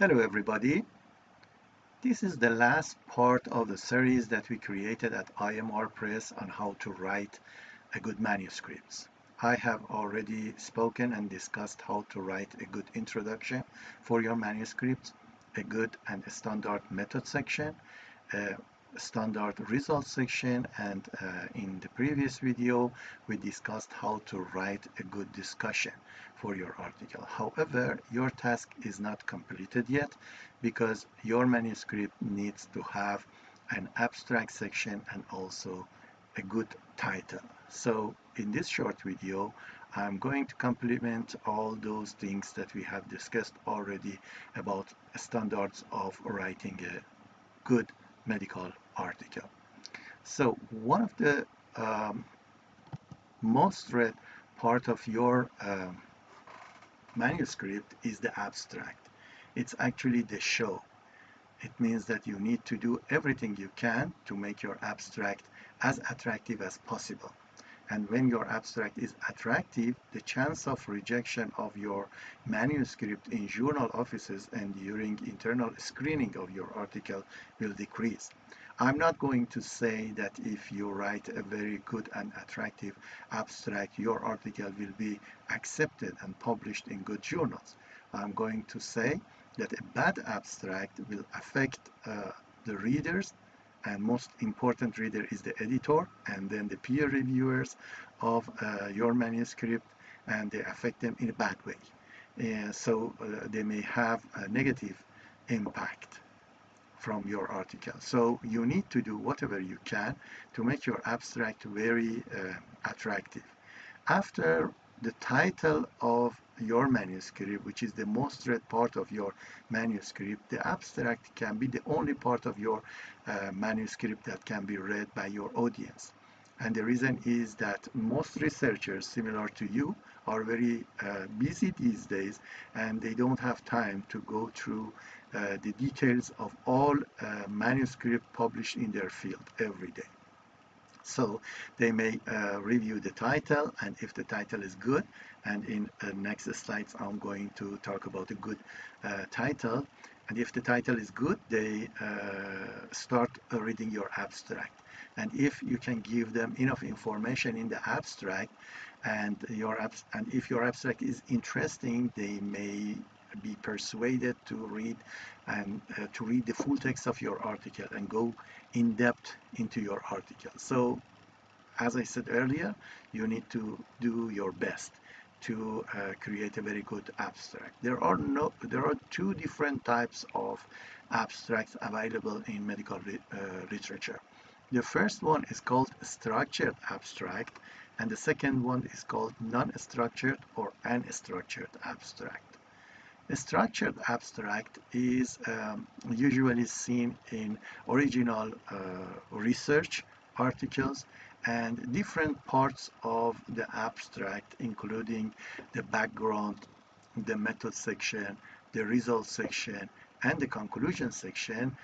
Hello everybody. This is the last part of the series that we created at IMR Press on how to write a good manuscript. I have already spoken and discussed how to write a good introduction for your manuscript, a good and standard method section, a standard result section, and in the previous video we discussed how to write a good discussion for your article. However, your task is not completed yet because your manuscript needs to have an abstract section and also a good title. So in this short video, I'm going to complement all those things that we have discussed already about standards of writing a good medical article. So one of the most read part of your manuscript is the abstract. It's actually the show. It means that you need to do everything you can to make your abstract as attractive as possible. And when your abstract is attractive, the chance of rejection of your manuscript in journal offices and during internal screening of your article will decrease. I'm not going to say that if you write a very good and attractive abstract, your article will be accepted and published in good journals. I'm going to say that a bad abstract will affect the readers, and most important reader is the editor and then the peer reviewers of your manuscript, and they affect them in a bad way. So they may have a negative impact from your article. So you need to do whatever you can to make your abstract very attractive. After the title of your manuscript, which is the most read part of your manuscript, the abstract can be the only part of your manuscript that can be read by your audience. And the reason is that most researchers, similar to you, are very busy these days, and they don't have time to go through the details of all manuscripts published in their field every day. So they may review the title, and if the title is good, and in next slides I'm going to talk about a good title, and if the title is good, they start reading your abstract. And if you can give them enough information in the abstract, and if your abstract is interesting, they may be persuaded to read the full text of your article and go in depth into your article. So as I said earlier, you need to do your best to create a very good abstract. There are two different types of abstracts available in medical literature. The first one is called structured abstract, and the second one is called non-structured or unstructured abstract. A structured abstract is usually seen in original research articles, and different parts of the abstract, including the background, the method section, the result section, and the conclusion section,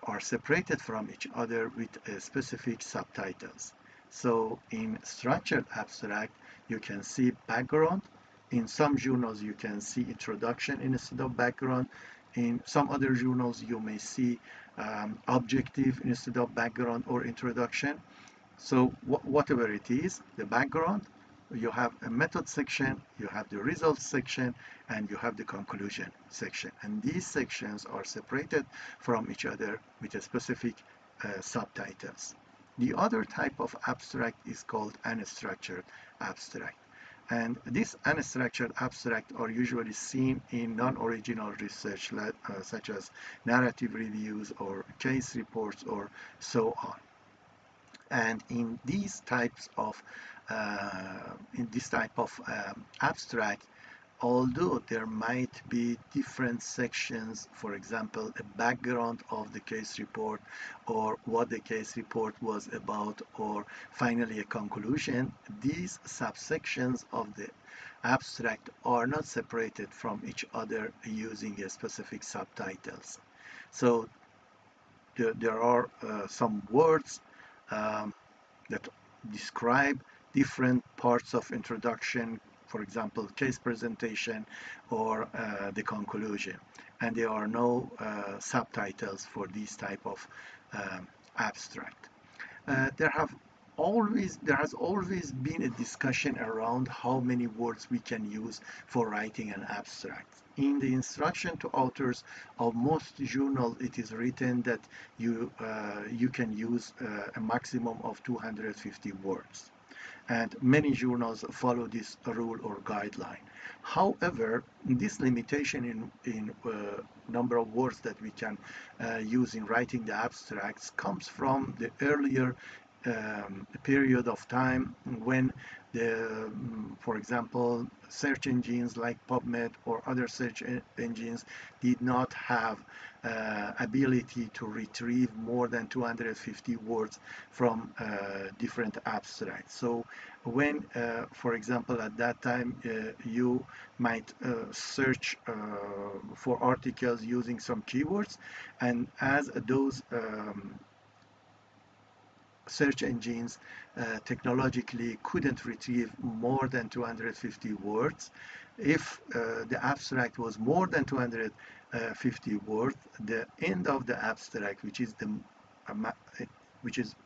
are separated from each other with specific subtitles. So in structured abstract, you can see background. In some journals, you can see introduction instead of background. In some other journals, you may see objective instead of background or introduction. So whatever it is, the background, you have a method section, you have the results section, and you have the conclusion section. And these sections are separated from each other with a specific subtitles. The other type of abstract is called unstructured abstract. And this unstructured abstract are usually seen in non-original research, such as narrative reviews or case reports or so on. And in these types of abstract, although there might be different sections, for example, a background of the case report, or what the case report was about, or finally a conclusion, these subsections of the abstract are not separated from each other using a specific subtitles. So there are some words that describe different parts of introduction, for example, case presentation or the conclusion. And there are no subtitles for these type of abstract. There has always been a discussion around how many words we can use for writing an abstract. In the instruction to authors of most journals, it is written that you can use a maximum of 250 words, and many journals follow this rule or guideline. However, this limitation in number of words that we can use in writing the abstracts comes from the earlier period of time when for example, search engines like PubMed or other search engines did not have ability to retrieve more than 250 words from different abstracts. So when, for example, at that time you might search for articles using some keywords, and as those search engines technologically couldn't retrieve more than 250 words. If the abstract was more than 250 words, the end of the abstract, which is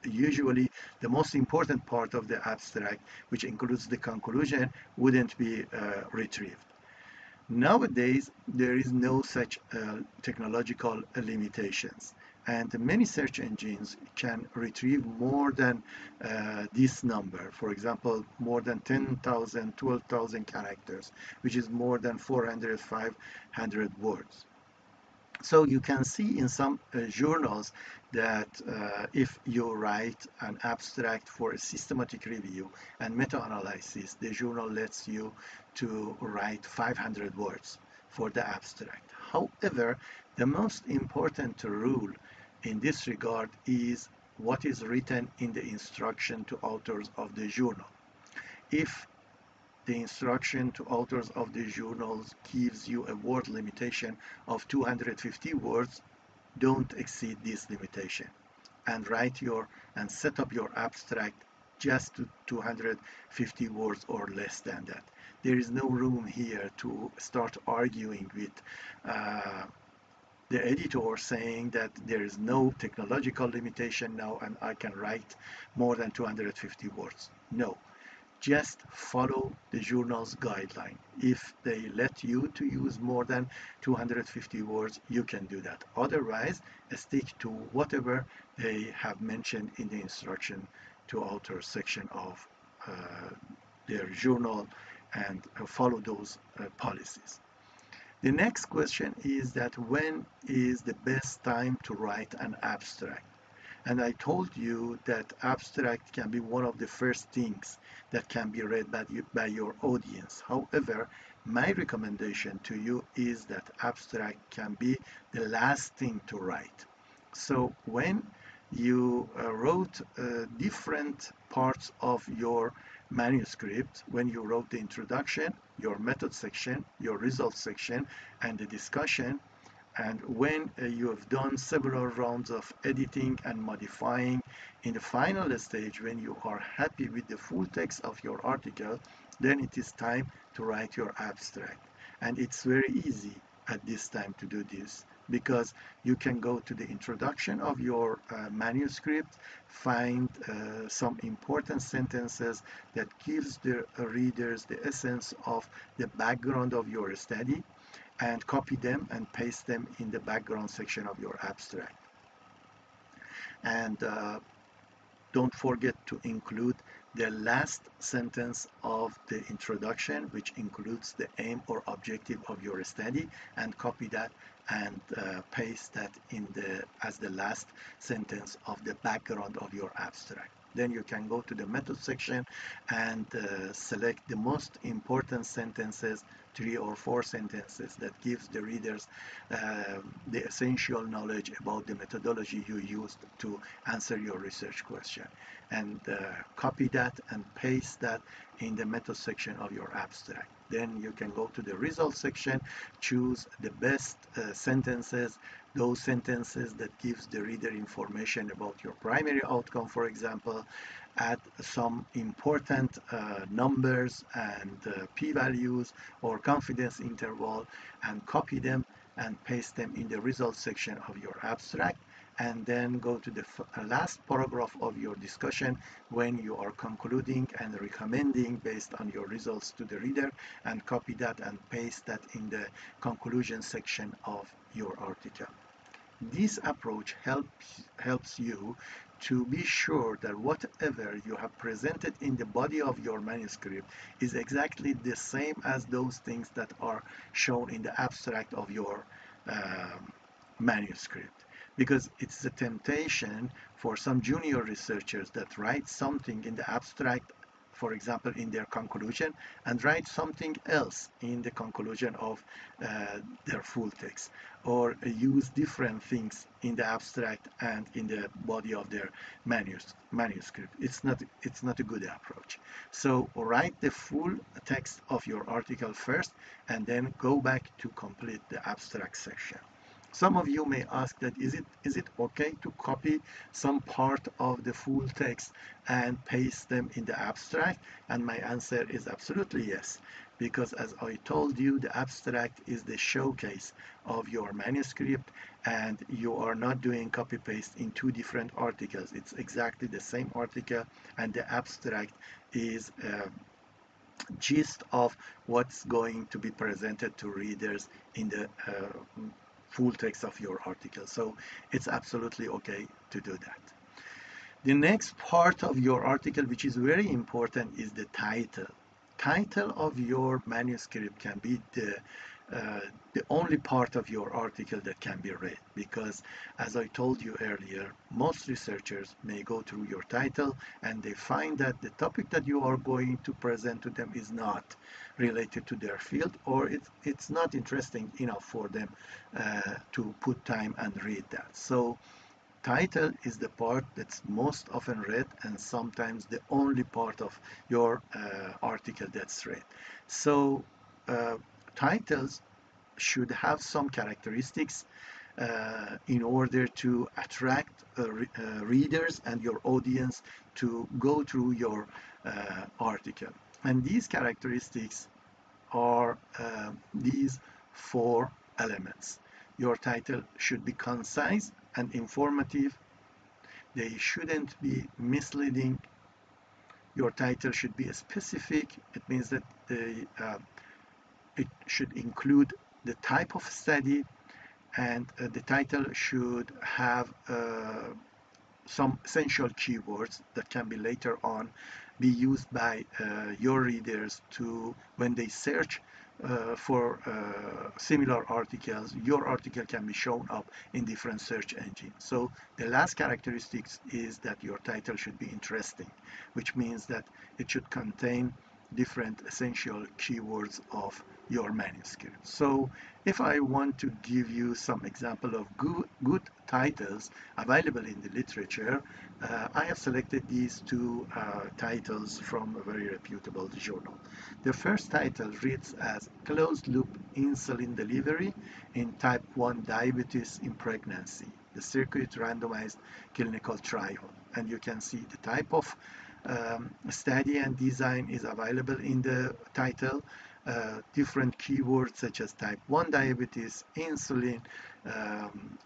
usually the most important part of the abstract, which includes the conclusion, wouldn't be retrieved. Nowadays, there is no such technological limitations, and many search engines can retrieve more than this number. For example, more than 10,000, 12,000 characters, which is more than 400, 500 words. So you can see in some journals that if you write an abstract for a systematic review and meta-analysis, the journal lets you to write 500 words for the abstract. However, the most important rule in this regard is what is written in the instruction to authors of the journal. If the instruction to authors of the journals gives you a word limitation of 250 words, don't exceed this limitation and set up your abstract just to 250 words or less than that. There is no room here to start arguing with the editor saying that there is no technological limitation now and I can write more than 250 words. No. Just follow the journal's guideline. If they let you to use more than 250 words, you can do that. Otherwise, stick to whatever they have mentioned in the instruction to authors section of their journal, and follow those policies. The next question is that when is the best time to write an abstract? And I told you that abstract can be one of the first things that can be read by your audience. However, my recommendation to you is that abstract can be the last thing to write. So when you wrote different parts of your manuscript, when you wrote the introduction, your method section, your results section, and the discussion, and when you have done several rounds of editing and modifying, in the final stage, when you are happy with the full text of your article, then it is time to write your abstract. And it's very easy at this time to do this, because you can go to the introduction of your manuscript, find some important sentences that gives the readers the essence of the background of your study, and copy them and paste them in the background section of your abstract. And don't forget to include the last sentence of the introduction, which includes the aim or objective of your study, and copy that and paste that as the last sentence of the background of your abstract. Then you can go to the method section and select the most important sentences, 3 or 4 sentences that gives the readers the essential knowledge about the methodology you used to answer your research question, and copy that and paste that in the method section of your abstract. Then you can go to the results section, choose the best sentences, those sentences that gives the reader information about your primary outcome, for example, add some important numbers and p-values or confidence interval, and copy them and paste them in the results section of your abstract, and then go to the last paragraph of your discussion when you are concluding and recommending based on your results to the reader, and copy that and paste that in the conclusion section of your article. This approach helps you to be sure that whatever you have presented in the body of your manuscript is exactly the same as those things that are shown in the abstract of your manuscript. Because it's a temptation for some junior researchers that write something in the abstract, for example, in their conclusion, and write something else in the conclusion of their full text, or use different things in the abstract and in the body of their manuscript. It's not a good approach. So write the full text of your article first, and then go back to complete the abstract section. Some of you may ask that is it okay to copy some part of the full text and paste them in the abstract? And my answer is absolutely yes, because as I told you, the abstract is the showcase of your manuscript, and you are not doing copy paste in two different articles. It's exactly the same article, and the abstract is gist of what's going to be presented to readers in the full text of your article. So it's absolutely okay to do that. The next part of your article, which is very important, is the title. Title of your manuscript can be the only part of your article that can be read, because as I told you earlier, most researchers may go through your title and they find that the topic that you are going to present to them is not related to their field, or it's not interesting enough for them to put time and read that. So title is the part that's most often read, and sometimes the only part of your article that's read. So titles should have some characteristics in order to attract readers and your audience to go through your article. And these characteristics are these four elements. Your title should be concise and informative. They shouldn't be misleading. Your title should be specific. It means that it should include the type of study, and the title should have some essential keywords that can be later on be used by your readers to, when they search for similar articles, your article can be shown up in different search engines. So the last characteristics is that your title should be interesting, which means that it should contain different essential keywords of your manuscript. So if I want to give you some example of good titles available in the literature, I have selected these two titles from a very reputable journal. The first title reads as Closed Loop Insulin Delivery in Type 1 Diabetes in Pregnancy, the Circuit Randomized Clinical Trial. And you can see the type of study and design is available in the title. Different keywords such as type 1 diabetes, insulin,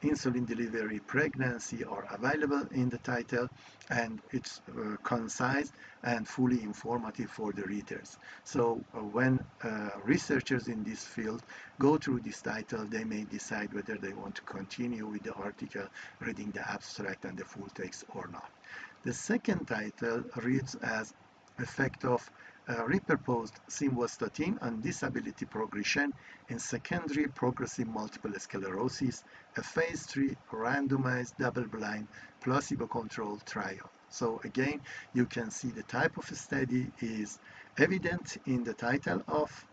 insulin delivery, pregnancy are available in the title, and it's concise and fully informative for the readers. So when researchers in this field go through this title, they may decide whether they want to continue with the article, reading the abstract and the full text or not. The second title reads as Effect of repurposed simvastatin on disability progression in secondary progressive multiple sclerosis, a phase 3 randomized double-blind placebo-controlled trial. So again, you can see the type of study is evident in the title of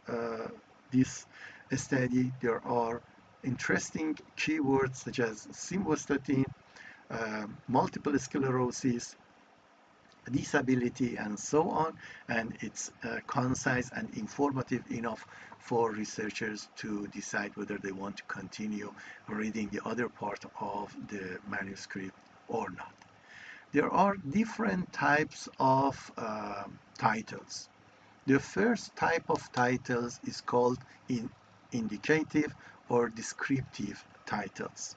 this study. There are interesting keywords such as simvastatin, multiple sclerosis, disability, and so on, and it's concise and informative enough for researchers to decide whether they want to continue reading the other part of the manuscript or not. There are different types of titles. The first type of titles is called indicative or descriptive titles.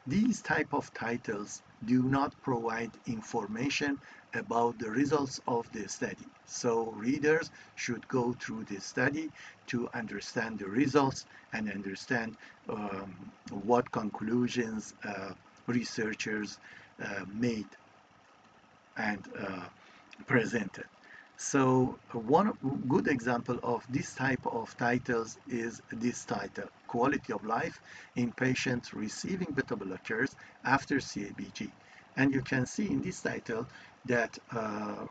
These type of titles do not provide information about the results of the study. So readers should go through the study to understand the results and understand what conclusions researchers made and presented. So one good example of this type of titles is this title, Quality of Life in Patients Receiving Beta Blockers After CABG. And you can see in this title that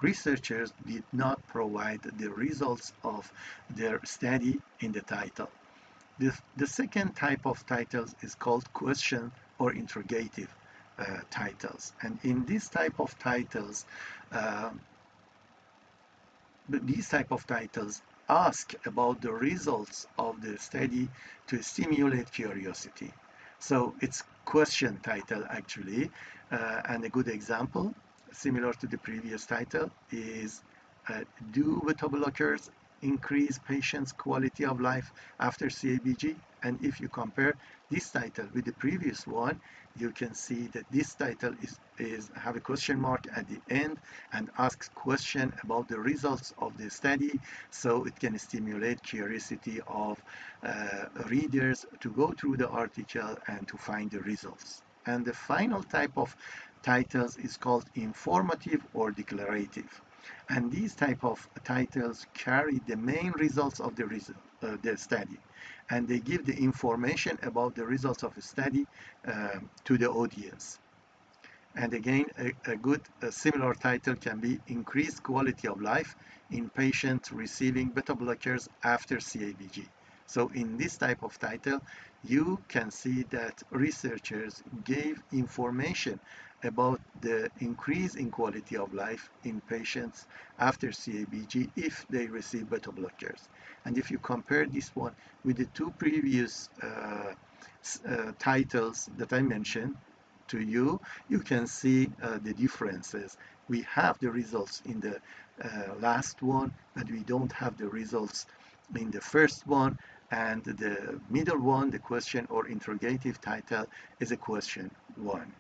researchers did not provide the results of their study in the title. The second type of titles is called question or interrogative titles. And in this type of titles, uh, these type of titles ask about the results of the study to stimulate curiosity. So it's question title actually, and a good example, similar to the previous title, is do beta blockers increase patients' quality of life after CABG? And if you compare this title with the previous one, you can see that this title is have a question mark at the end and asks question about the results of the study, so it can stimulate curiosity of readers to go through the article and to find the results. And the final type of titles is called informative or declarative. And these type of titles carry the main results of the study, and they give the information about the results of the study to the audience. And again, a similar title can be Increased Quality of Life in Patients Receiving Beta Blockers After CABG. So in this type of title, you can see that researchers gave information about the increase in quality of life in patients after CABG if they receive beta blockers. And if you compare this one with the two previous titles that I mentioned to you, you can see the differences. We have the results in the last one, but we don't have the results in the first one. And the middle one, the question or interrogative title, is a question one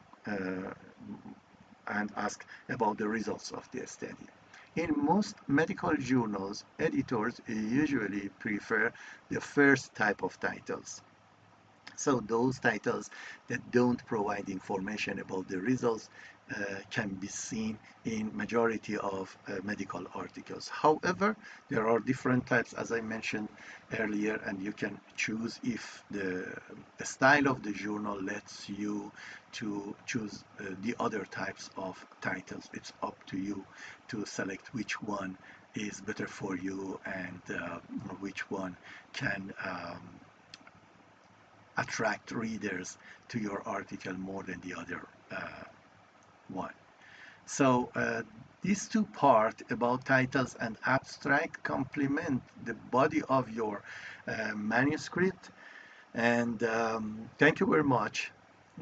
and ask about the results of the study. In most medical journals, editors usually prefer the first type of titles. So those titles that don't provide information about the results can be seen in majority of medical articles. However, there are different types, as I mentioned earlier, and you can choose if the style of the journal lets you to choose the other types of titles. It's up to you to select which one is better for you and which one can attract readers to your article more than the other one. So these two parts about titles and abstract complement the body of your manuscript. And thank you very much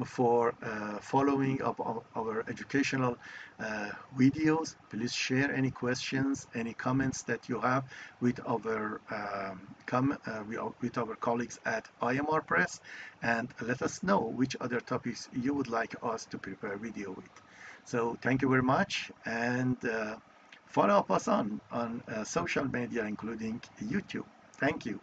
for following up our educational videos. Please share any questions, any comments that you have with our with our colleagues at IMR Press, and let us know which other topics you would like us to prepare video with. So thank you very much, and follow up us on social media, including YouTube. Thank you.